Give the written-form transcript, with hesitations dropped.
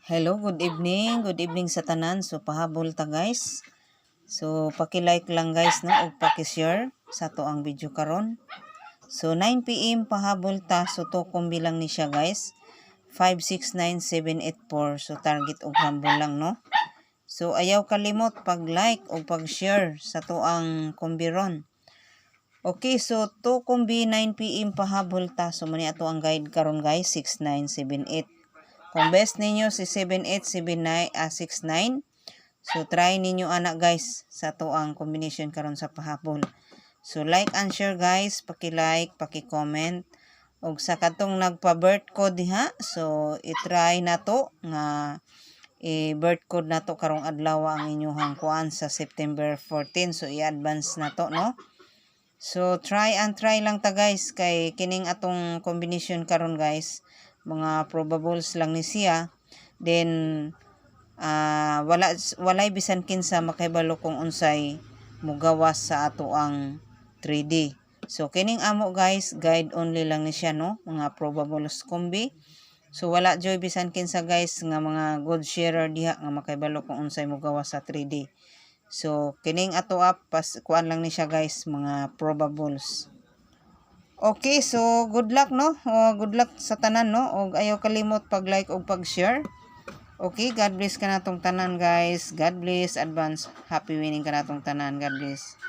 Hello, good evening. Good evening sa tanan. So pahabol ta guys. So paki-like lang guys no ug paki-share sa to ang video karon. So 9 PM pahabol ta, so to bilang ni siya guys. 569784. So target og hambol lang no. So ayaw kalimot pag-like ug pag-share sa to ang kombiron. Okay, so to kumbi 9 PM pahabol ta. So mani ato ang guide karon guys, 6978. Kung best ninyo si 7879 69, so try ninyo anak guys sa to ang combination karon sa pahabol. So like and share guys, paki-like, paki-comment ug sa katong nagpa-birth code diha, so i-try na to nga i-birth code na to karong adlaw ang inyong kuan sa September 14, so i-advance na to no. So try lang ta guys kay kining atong combination karon guys, mga probables lang ni siya. Then walay bisan kinsa makahibalo kung unsay mugawas sa ato ang 3D. So kining amo guys, guide only lang ni siya no, mga probables kombi. So wala joy bisan kinsa guys nga mga good sharer diha nga makahibalo kung unsay mugawas sa 3D. So kining ato kuan lang ni siya guys, mga probables. Okay, so good luck no. Good luck sa tanan no. Og ayaw kalimot pag-like og pag-share. Okay, God bless ka natong tanan guys. God bless. Advance happy winning ka natong tanan. God bless.